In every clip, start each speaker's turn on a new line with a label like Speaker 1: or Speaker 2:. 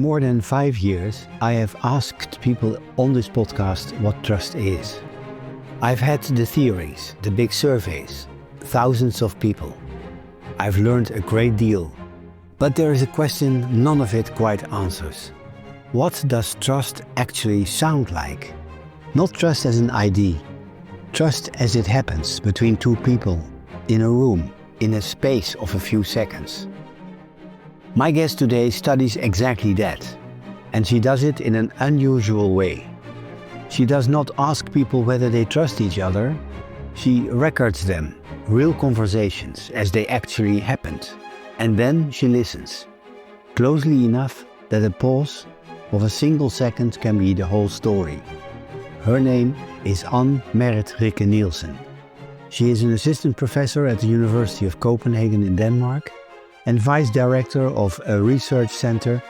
Speaker 1: more than 5 years, I have asked people on this podcast what trust is. I've had the theories, the big surveys, thousands of people. I've learned a great deal. But there is a question none of it quite answers. What does trust actually sound like? Not trust as an ID. Trust as it happens between two people, in a room, in a space of a few seconds. My guest today studies exactly that, and she does it in an unusual way. She does not ask people whether they trust each other. She records them, real conversations, as they actually happened. And then she listens, closely enough that a pause of a single second can be the whole story. Her name is Merrit Rikke Nielsen. She is an assistant professor at the University of Copenhagen in Denmark and vice director of a research center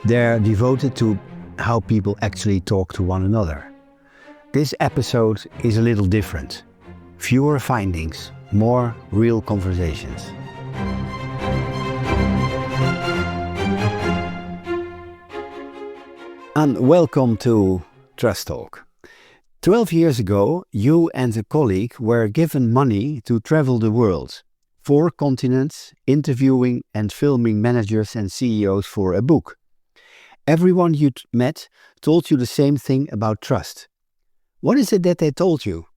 Speaker 1: there devoted to how people actually talk to one another. This episode is a little different. Fewer findings, more real conversations. And welcome to TrustTalk. 12 years ago, you and a colleague were given money to travel the world, 4 continents, interviewing and filming managers and CEOs for a book. Everyone you met told you the same thing about trust. What is it that they told you?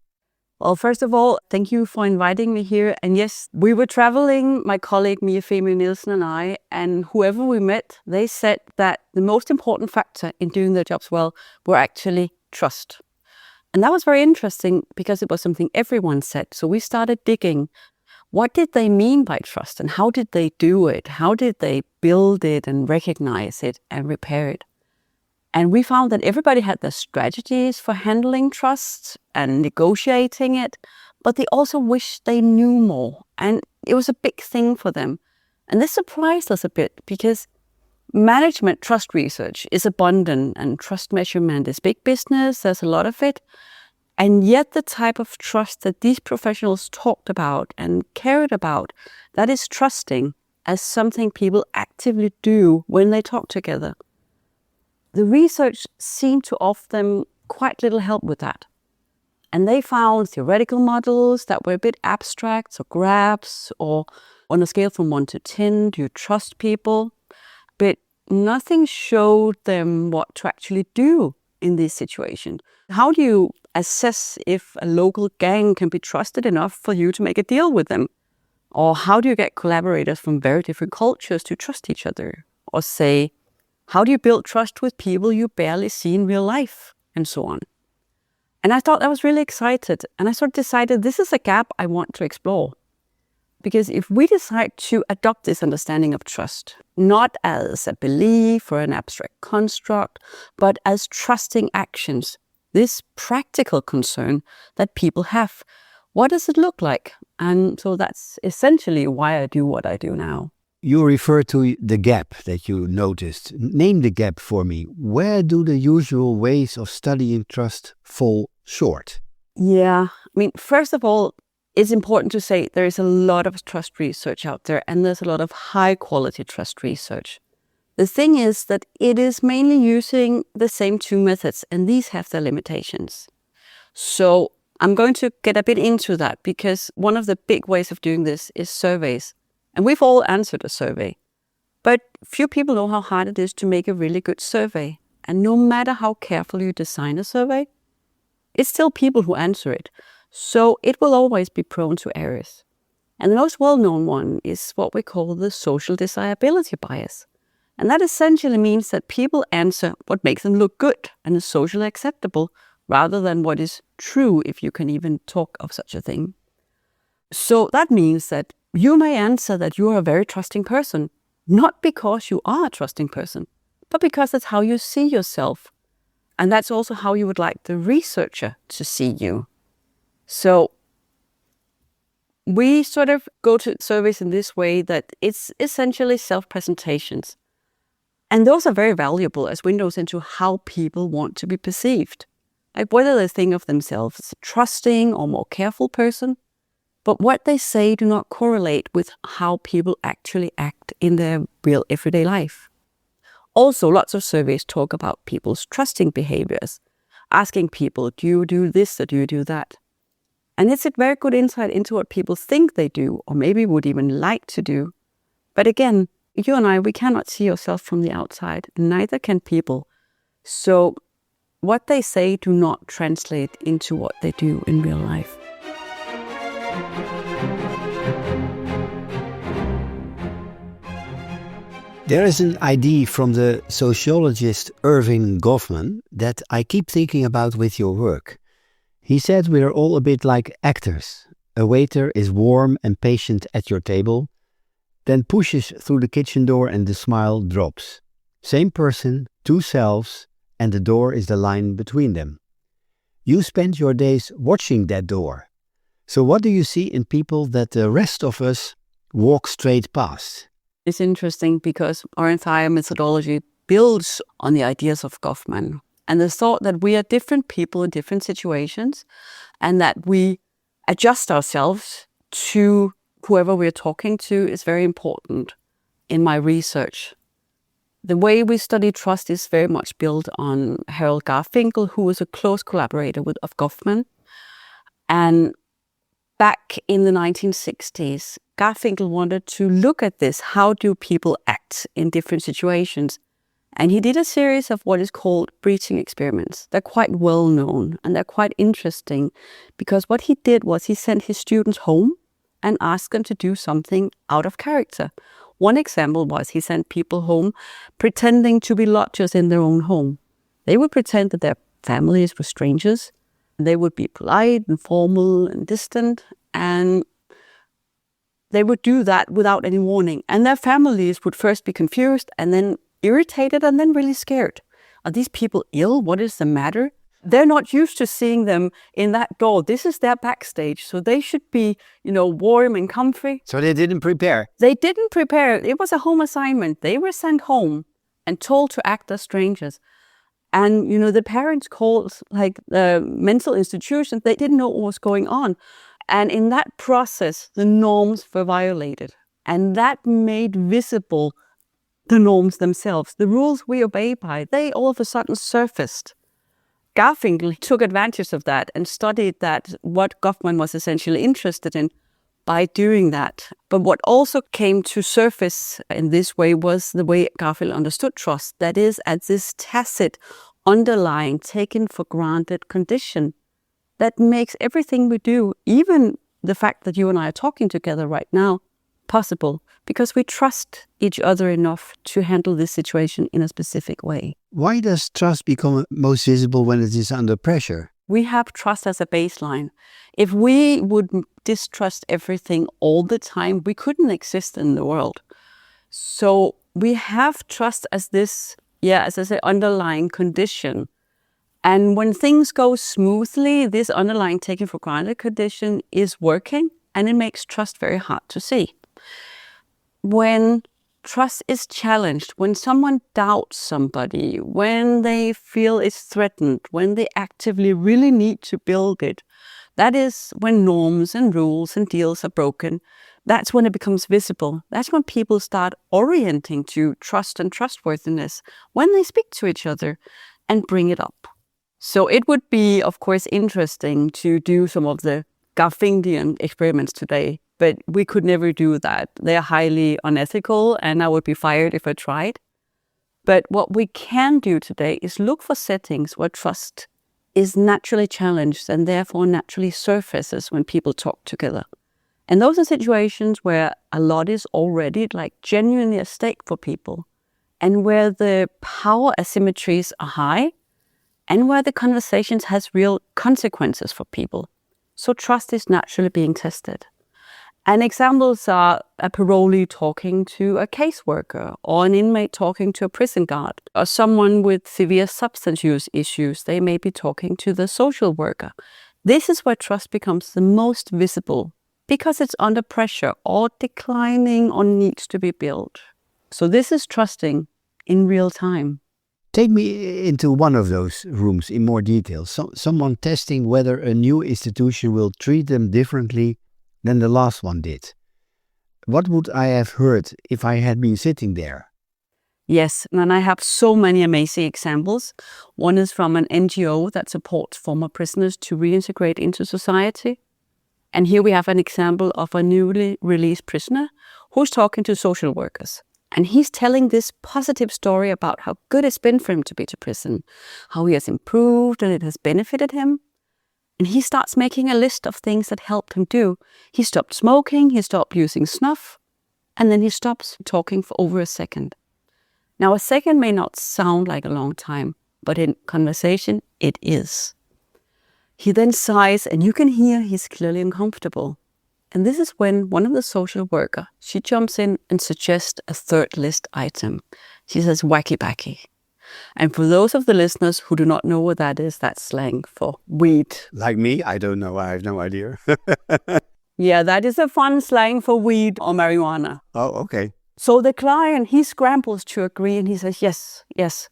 Speaker 2: Well, first of all, thank you for inviting me here. And yes, we were traveling, my colleague Merrit Nielsen and I, and whoever we met, they said that the most important factor in doing their jobs well were actually trust. And that was very interesting because it was something everyone said. So we started digging. What did they mean by trust and how did they do it? How did they build it and recognize it and repair it? And we found that everybody had their strategies for handling trust and negotiating it, but they also wished they knew more. And it was a big thing for them. And this surprised us a bit because management trust research is abundant and trust measurement is big business. There's a lot of it. And yet the type of trust that these professionals talked about and cared about, that is trusting as something people actively do when they talk together. The research seemed to offer them quite little help with that. And they found theoretical models that were a bit abstract, so graphs, or on a scale from 1 to 10, do you trust people? But nothing showed them what to actually do in this situation. How do you assess if a local gang can be trusted enough for you to make a deal with them? Or how do you get collaborators from very different cultures to trust each other? Or say, how do you build trust with people you barely see in real life? And so on. And I thought I was really excited. And I sort of decided this is a gap I want to explore. Because if we decide to adopt this understanding of trust, not as a belief or an abstract construct, but as trusting actions, this practical concern that people have, what does it look like? And so that's essentially why I do what I do now.
Speaker 1: You refer to the gap that you noticed. Name the gap for me. Where do the usual ways of studying trust fall short?
Speaker 2: Yeah, first of all, it's important to say there is a lot of trust research out there and there's a lot of high quality trust research. The thing is that it is mainly using the same 2 methods and these have their limitations. So I'm going to get a bit into that because one of the big ways of doing this is surveys. And we've all answered a survey. But few people know how hard it is to make a really good survey. And no matter how carefully you design a survey, it's still people who answer it. So it will always be prone to errors. And the most well-known one is what we call the social desirability bias. And that essentially means that people answer what makes them look good and is socially acceptable rather than what is true, if you can even talk of such a thing. So that means that you may answer that you are a very trusting person, not because you are a trusting person, but because that's how you see yourself. And that's also how you would like the researcher to see you. So we sort of go to surveys in this way that it's essentially self-presentations. And those are very valuable as windows into how people want to be perceived. Like whether they think of themselves as a trusting or more careful person, but what they say do not correlate with how people actually act in their real everyday life. Also, lots of surveys talk about people's trusting behaviors, asking people, do you do this or do you do that? And it's a very good insight into what people think they do, or maybe would even like to do. But again, you and I, we cannot see ourselves from the outside, and neither can people. So what they say do not translate into what they do in real life.
Speaker 1: There is an idea from the sociologist Erving Goffman that I keep thinking about with your work. He said we are all a bit like actors. A waiter is warm and patient at your table, then pushes through the kitchen door and the smile drops. Same person, two selves, and the door is the line between them. You spend your days watching that door. So what do you see in people that the rest of us walk straight past?
Speaker 2: It's interesting because our entire methodology builds on the ideas of Goffman and the thought that we are different people in different situations and that we adjust ourselves to whoever we're talking to is very important in my research. The way we study trust is very much built on Harold Garfinkel, who was a close collaborator of Goffman. And back in the 1960s, Garfinkel wanted to look at this. How do people act in different situations? And he did a series of what is called breaching experiments. They're quite well known and they're quite interesting because what he did was he sent his students home and asked them to do something out of character. One example was he sent people home pretending to be lodgers in their own home. They would pretend that their families were strangers. They would be polite and formal and distant, and they would do that without any warning. And their families would first be confused and then irritated and then really scared. Are these people ill? What is the matter? They're not used to seeing them in that door. This is their backstage. So they should be, warm and comfy.
Speaker 1: So they didn't prepare?
Speaker 2: They didn't prepare. It was a home assignment. They were sent home and told to act as strangers. And, the parents called the mental institutions. They didn't know what was going on. And in that process, the norms were violated. And that made visible the norms themselves. The rules we obey by, they all of a sudden surfaced. Garfinkel took advantage of that and studied that what Goffman was essentially interested in by doing that. But what also came to surface in this way was the way Garfinkel understood trust. That is, as this tacit, underlying, taken for granted condition that makes everything we do, even the fact that you and I are talking together right now, possible because we trust each other enough to handle this situation in a specific way.
Speaker 1: Why does trust become most visible when it is under pressure?
Speaker 2: We have trust as a baseline. If we would distrust everything all the time, we couldn't exist in the world. So we have trust as this, as I say, underlying condition. And when things go smoothly, this underlying taken for granted condition is working, and it makes trust very hard to see. When trust is challenged, when someone doubts somebody, when they feel it's threatened, when they actively really need to build it, that is when norms and rules and deals are broken. That's when it becomes visible. That's when people start orienting to trust and trustworthiness when they speak to each other and bring it up. So it would be, of course, interesting to do some of the Garfinkelian experiments today, but we could never do that. They're highly unethical, and I would be fired if I tried. But what we can do today is look for settings where trust is naturally challenged and therefore naturally surfaces when people talk together. And those are situations where a lot is already genuinely at stake for people, and where the power asymmetries are high, and where the conversations has real consequences for people. So trust is naturally being tested. And examples are a parolee talking to a caseworker, or an inmate talking to a prison guard, or someone with severe substance use issues. They may be talking to the social worker. This is where trust becomes the most visible because it's under pressure or declining or needs to be built. So this is trusting in real time.
Speaker 1: Take me into one of those rooms in more detail. Someone testing whether a new institution will treat them differently than the last one did. What would I have heard if I had been sitting there?
Speaker 2: Yes, and I have so many amazing examples. One is from an NGO that supports former prisoners to reintegrate into society. And here we have an example of a newly released prisoner who's talking to social workers. And he's telling this positive story about how good it's been for him to be to prison, how he has improved and it has benefited him. And he starts making a list of things that helped him do. He stopped smoking, he stopped using snuff, and then he stops talking for over a second. Now, a second may not sound like a long time, but in conversation, it is. He then sighs, and you can hear he's clearly uncomfortable. And this is when one of the social worker, she jumps in and suggests a third list item. She says, wacky backy. And for those of the listeners who do not know what that is, that's slang for weed.
Speaker 1: Like me? I don't know. I have no idea.
Speaker 2: Yeah, that is a fun slang for weed or marijuana.
Speaker 1: Oh, okay.
Speaker 2: So the client, he scrambles to agree and he says, yes, yes.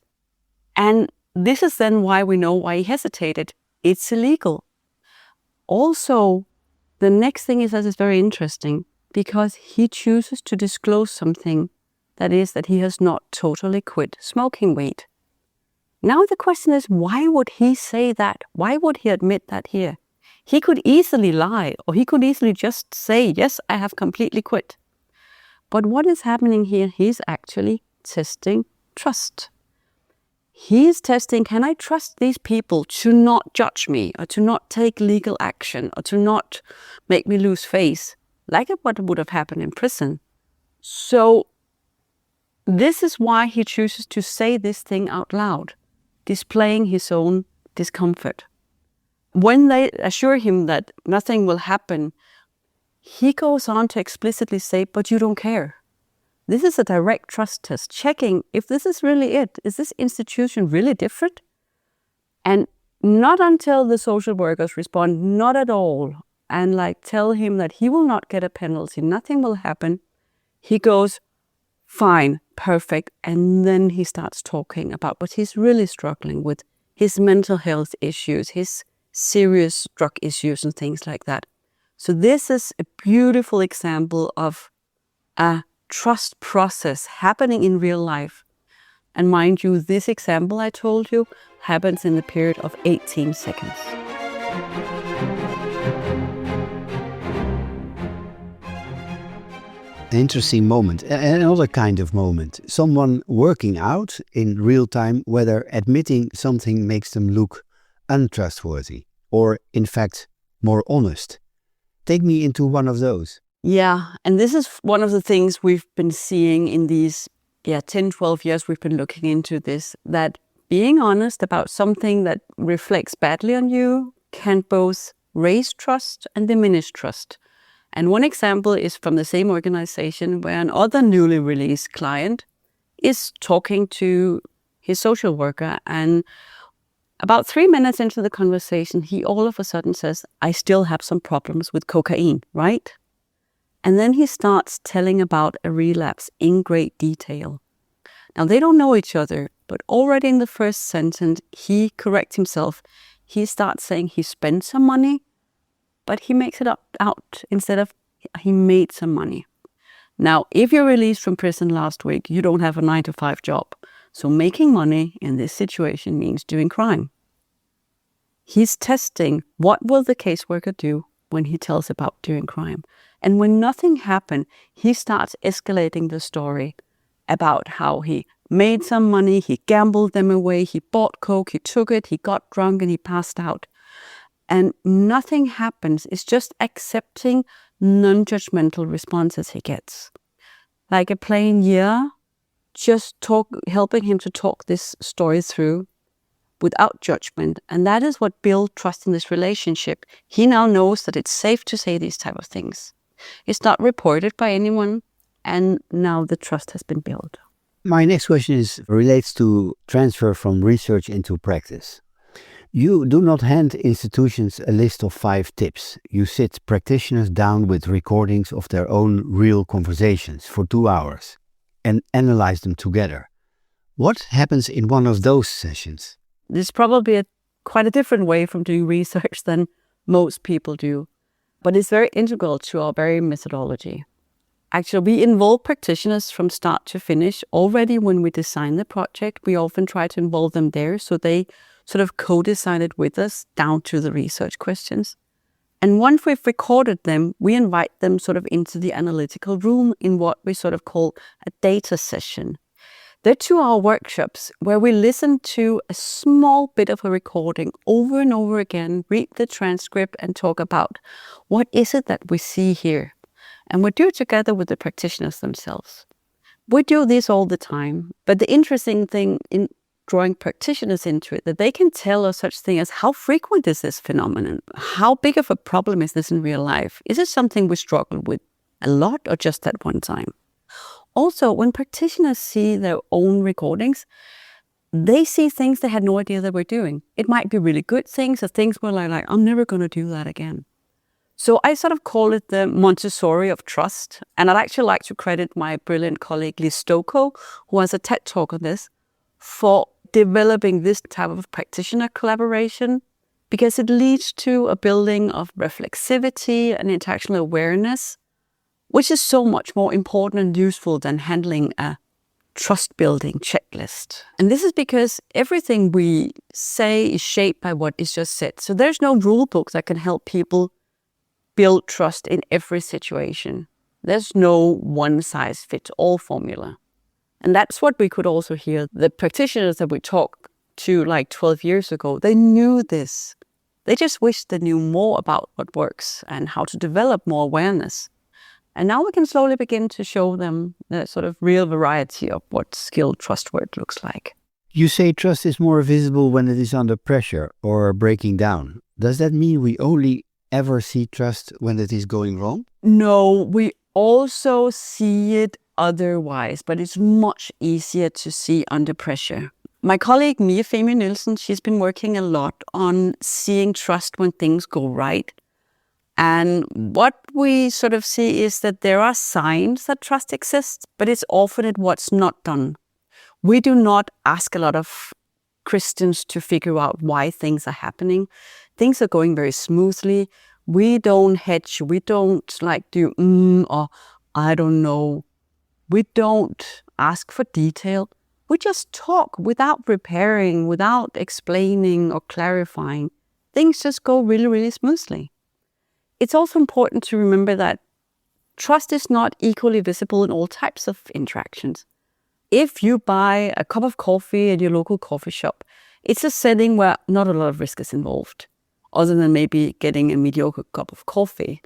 Speaker 2: And this is then why we know why he hesitated. It's illegal. Also, the next thing he says is very interesting because he chooses to disclose something, that is that he has not totally quit smoking weed. Now the question is, why would he say that? Why would he admit that here? He could easily lie, or he could easily just say, yes, I have completely quit. But what is happening here? He's actually testing trust. He's testing, can I trust these people to not judge me or to not take legal action or to not make me lose face, like what would have happened in prison? So this is why he chooses to say this thing out loud, displaying his own discomfort. When they assure him that nothing will happen, he goes on to explicitly say, but you don't care. This is a direct trust test, checking if this is really it. Is this institution really different? And not until the social workers respond, not at all, and tell him that he will not get a penalty, nothing will happen, he goes, fine, perfect. And then he starts talking about what he's really struggling with, his mental health issues, his serious drug issues and things like that. So this is a beautiful example of a trust process happening in real life. And mind you, this example I told you happens in the period of 18 seconds.
Speaker 1: Interesting moment. Another kind of moment. Someone working out in real time whether admitting something makes them look untrustworthy or, in fact, more honest. Take me into one of those.
Speaker 2: Yeah, and this is one of the things we've been seeing in these 10, 12 years we've been looking into this, that being honest about something that reflects badly on you can both raise trust and diminish trust. And one example is from the same organization where another newly released client is talking to his social worker, and about 3 minutes into the conversation, he all of a sudden says, I still have some problems with cocaine, right? And then he starts telling about a relapse in great detail. Now, they don't know each other, but already in the first sentence, he corrects himself. He starts saying he spent some money, but he makes it out instead of he made some money. Now, if you're released from prison last week, you don't have a 9-to-5 job. So making money in this situation means doing crime. He's testing what will the caseworker do when he tells about doing crime. And when nothing happened, he starts escalating the story about how he made some money, he gambled them away, he bought coke, he took it, he got drunk and he passed out. And nothing happens. It's just accepting non-judgmental responses he gets. Like a plain just helping him to talk this story through without judgment. And that is what builds trust in this relationship. He now knows that it's safe to say these type of things. It's not reported by anyone. And now the trust has been built.
Speaker 1: My next question relates to transfer from research into practice. You do not hand institutions a list of 5 tips. You sit practitioners down with recordings of their own real conversations for 2 hours and analyze them together. What happens in one of those sessions?
Speaker 2: This is probably quite a different way from doing research than most people do, but it's very integral to our very methodology. Actually, we involve practitioners from start to finish. Already when we design the project, we often try to involve them there so they sort of co-design it with us down to the research questions. And once we've recorded them, we invite them sort of into the analytical room in what we sort of call a data session. They're 2-hour workshops where we listen to a small bit of a recording over and over again, read the transcript and talk about what is it that we see here. And we do it together with the practitioners themselves. We do this all the time, but the interesting thing in drawing practitioners into it, that they can tell us such thing as how frequent is this phenomenon? How big of a problem is this in real life? Is it something we struggle with a lot or just at one time? Also, when practitioners see their own recordings, they see things they had no idea they were doing. It might be really good things or things where like I'm never going to do that again. So I sort of call it the Montessori of trust. And I'd actually like to credit my brilliant colleague Liz Stoko, who has a TED talk on this, for developing this type of practitioner collaboration, because it leads to a building of reflexivity and interactional awareness, which is so much more important and useful than handling a trust-building checklist. And this is because everything we say is shaped by what is just said. So there's no rule book that can help people build trust in every situation. There's no one-size-fits-all formula. And that's what we could also hear. The practitioners that we talked to like 12 years ago, they knew this. They just wished they knew more about what works and how to develop more awareness. And now we can slowly begin to show them the sort of real variety of what skilled trust work looks like.
Speaker 1: You say trust is more visible when it is under pressure or breaking down. Does that mean we only ever see trust when it is going wrong?
Speaker 2: No, we also see it otherwise, but it's much easier to see under pressure. My colleague Merrit Rikke Nielsen, she's been working a lot on seeing trust when things go right. And what we sort of see is that there are signs that trust exists, but it's often at what's not done. We do not ask a lot of Christians to figure out why things are happening. Things are going very smoothly. We don't hedge. We don't do or I don't know. We don't ask for detail. We just talk without preparing, without explaining or clarifying. Things just go really, really smoothly. It's also important to remember that trust is not equally visible in all types of interactions. If you buy a cup of coffee at your local coffee shop, it's a setting where not a lot of risk is involved, other than maybe getting a mediocre cup of coffee.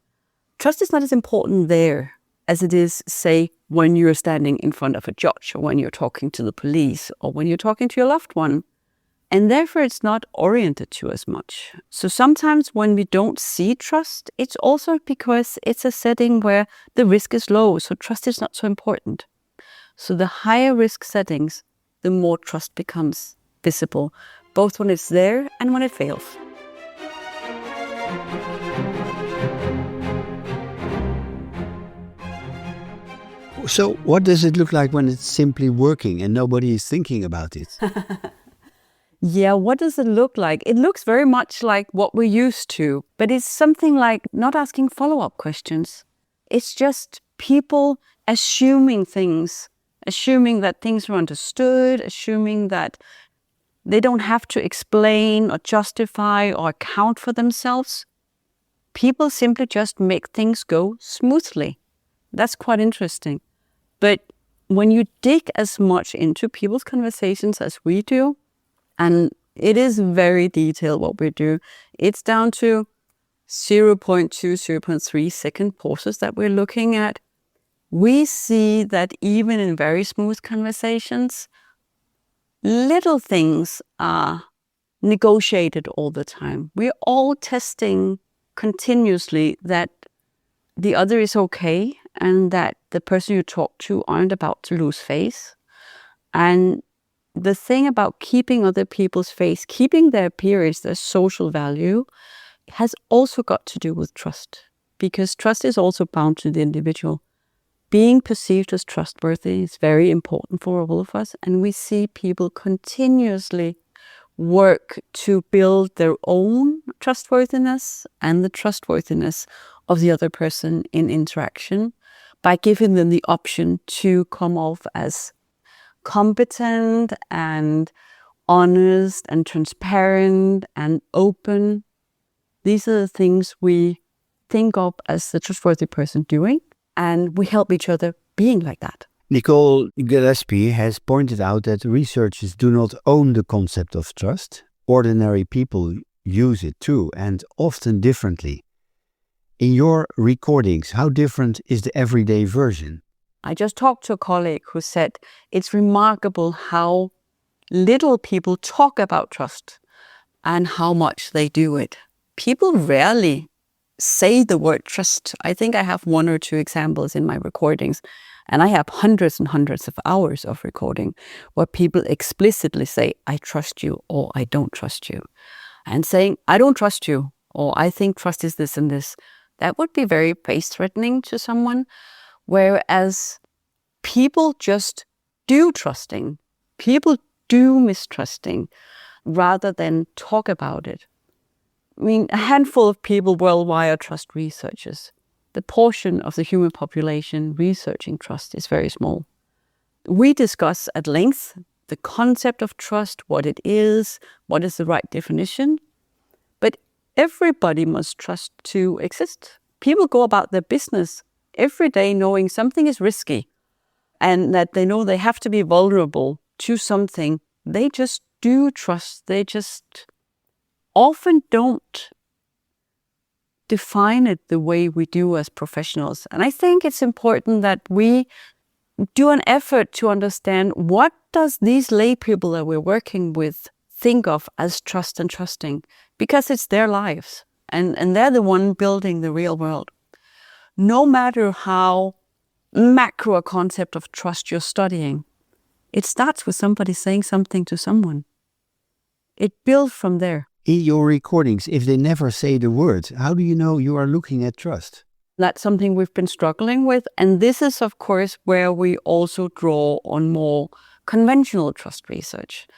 Speaker 2: Trust is not as important there as it is, say, when you're standing in front of a judge, or when you're talking to the police, or when you're talking to your loved one. And therefore, it's not oriented to as much. So sometimes when we don't see trust, it's also because it's a setting where the risk is low, so trust is not so important. So the higher risk settings, the more trust becomes visible, both when it's there and when it fails.
Speaker 1: So what does it look like when it's simply working and nobody is thinking about it?
Speaker 2: Yeah, what does it look like? It looks very much like what we're used to, but it's something like not asking follow-up questions. It's just people assuming things, assuming that things are understood, assuming that they don't have to explain or justify or account for themselves. People simply just make things go smoothly. That's quite interesting. But when you dig as much into people's conversations as we do, and it is very detailed what we do, it's down to 0.2, 0.3 second pauses that we're looking at. We see that even in very smooth conversations, little things are negotiated all the time. We're all testing continuously that the other is okay and that the person you talk to aren't about to lose face. And the thing about keeping other people's face, keeping their appearance, their social value, has also got to do with trust, because trust is also bound to the individual. Being perceived as trustworthy is very important for all of us, and we see people continuously work to build their own trustworthiness and the trustworthiness of the other person in interaction. by giving them the option to come off as competent and honest and transparent and open. These are the things we think of as the trustworthy person doing, and we help each other being like that.
Speaker 1: Nicole Gillespie has pointed out that researchers do not own the concept of trust. Ordinary people use it too, and often differently. In your recordings, how different is the everyday version?
Speaker 2: I just talked to a colleague who said it's remarkable how little people talk about trust and how much they do it. People rarely say the word trust. I think I have 1 or 2 examples in my recordings, and I have hundreds and hundreds of hours of recording where people explicitly say, I trust you, or I don't trust you. And saying, I don't trust you, or I think trust is this and this, that would be very face-threatening to someone. Whereas people just do trusting, people do mistrusting, rather than talk about it. I mean, a handful of people worldwide are trust researchers. The portion of the human population researching trust is very small. We discuss at length the concept of trust, what it is, what is the right definition. But everybody must trust to exist. People go about their business every day knowing something is risky and that they know they have to be vulnerable to something. They just do trust. They just often don't define it the way we do as professionals. And I think it's important that we do an effort to understand what does these lay people that we're working with think of as trust and trusting, because it's their lives and they're the one building the real world. No matter how macro a concept of trust you're studying, it starts with somebody saying something to someone. It builds from there.
Speaker 1: In your recordings, if they never say the word, how do you know you are looking at trust?
Speaker 2: That's something we've been struggling with. And this is, of course, where we also draw on more conventional trust research.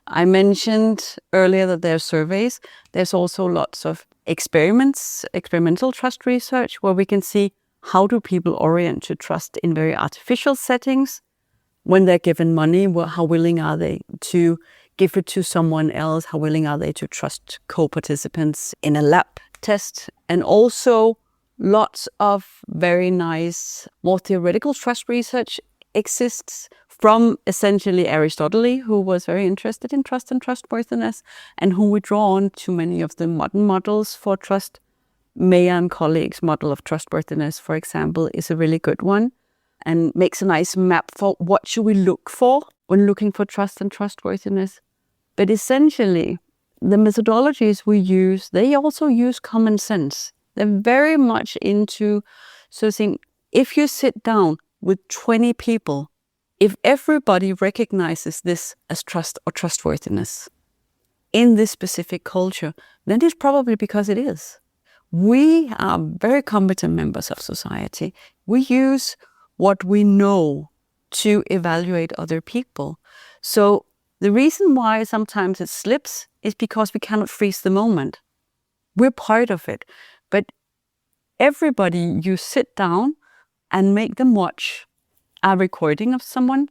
Speaker 2: I mentioned earlier that there are surveys. There's also lots of experiments, experimental trust research, where we can see how do people orient to trust in very artificial settings. When they're given money, how willing are they to give it to someone else? How willing are they to trust co-participants in a lab test? And also lots of very nice, more theoretical trust research exists from essentially Aristotle, who was very interested in trust and trustworthiness, and who we draw on to many of the modern models for trust. Mayer and colleagues' model of trustworthiness, for example, is a really good one and makes a nice map for what should we look for when looking for trust and trustworthiness. But essentially, the methodologies we use, they also use common sense. They're very much into saying, if you sit down with 20 people, if everybody recognizes this as trust or trustworthiness in this specific culture, then it's probably because it is. We are very competent members of society. We use what we know to evaluate other people. So the reason why sometimes it slips is because we cannot freeze the moment. We're part of it. But everybody, you sit down and make them watch a recording of someone,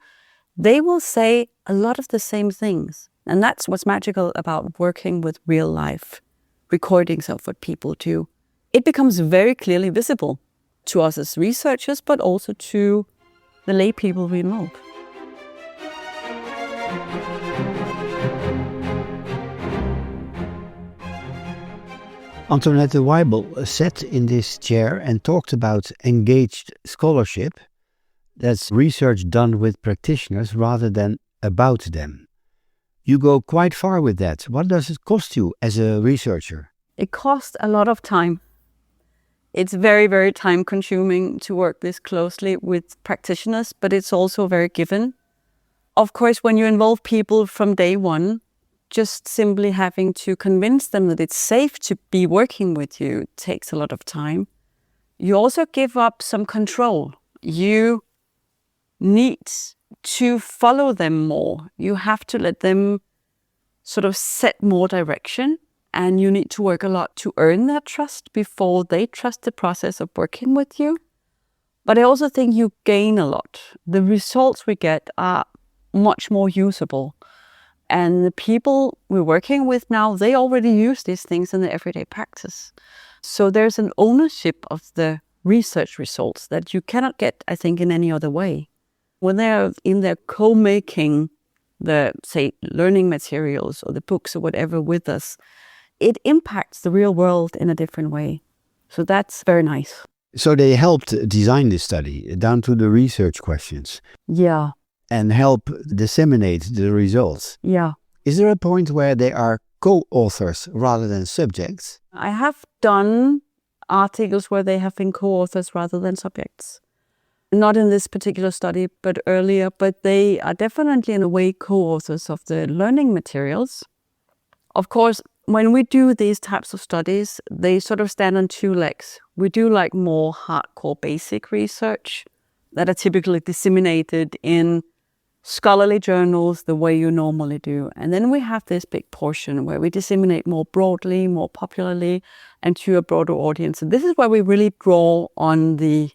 Speaker 2: they will say a lot of the same things. And that's what's magical about working with real life recordings of what people do. It becomes very clearly visible to us as researchers, but also to the lay people we involve.
Speaker 1: Antoinette Weibel sat in this chair and talked about engaged scholarship. That's research done with practitioners rather than about them. You go quite far with that. What does it cost you as a researcher?
Speaker 2: It costs a lot of time. It's very, very time consuming to work this closely with practitioners, but it's also very given. Of course, when you involve people from day one, just simply having to convince them that it's safe to be working with you takes a lot of time. You also give up some control. You need to follow them more. You have to let them sort of set more direction, and you need to work a lot to earn that trust before they trust the process of working with you. But I also think you gain a lot. The results we get are much more usable. And the people we're working with now, they already use these things in their everyday practice. So there's an ownership of the research results that you cannot get, I think, in any other way. When they're in their co-making the, say, learning materials or the books or whatever with us, it impacts the real world in a different way. So that's very nice.
Speaker 1: So they helped design this study down to the research questions.
Speaker 2: Yeah.
Speaker 1: And help disseminate the results.
Speaker 2: Yeah.
Speaker 1: Is there a point where they are co-authors rather than subjects?
Speaker 2: I have done articles where they have been co-authors rather than subjects. Not in this particular study, but earlier. But they are definitely in a way co-authors of the learning materials. Of course, when we do these types of studies, they sort of stand on two legs. We do like more hardcore basic research that are typically disseminated in scholarly journals the way you normally do. And then we have this big portion where we disseminate more broadly, more popularly, and to a broader audience. And this is where we really draw on the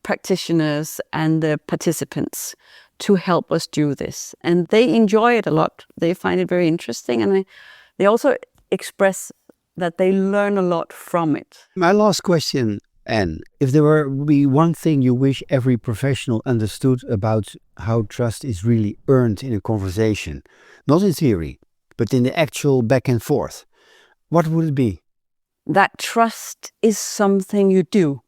Speaker 2: practitioners and the participants to help us do this. And they enjoy it a lot. They find it very interesting. And they also express that they learn a lot from it.
Speaker 1: My last question, Anne, if there were be one thing you wish every professional understood about how trust is really earned in a conversation, not in theory, but in the actual back and forth, what would it be?
Speaker 2: That trust is something you do.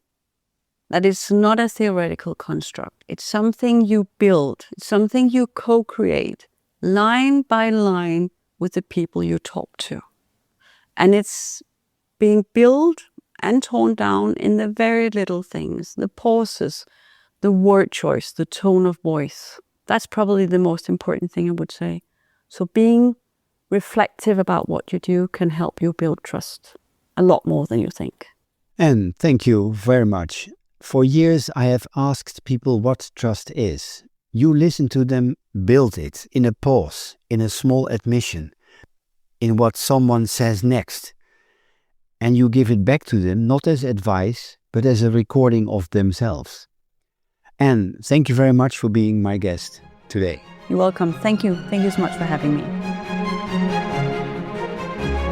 Speaker 2: That it's not a theoretical construct. It's something you build. It's something you co-create line by line with the people you talk to. And it's being built and torn down in the very little things, the pauses, the word choice, the tone of voice. That's probably the most important thing I would say. So being reflective about what you do can help you build trust a lot more than you think.
Speaker 1: And thank you very much. For years, I have asked people what trust is. You listen to them build it in a pause, in a small admission, in what someone says next. And you give it back to them, not as advice, but as a recording of themselves. And thank you very much for being my guest today.
Speaker 2: You're welcome. Thank you. Thank you so much for having me.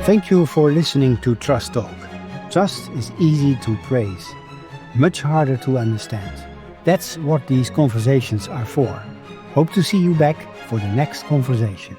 Speaker 1: Thank you for listening to TrustTalk. Trust is easy to praise, much harder to understand. That's what these conversations are for. Hope to see you back for the next conversation.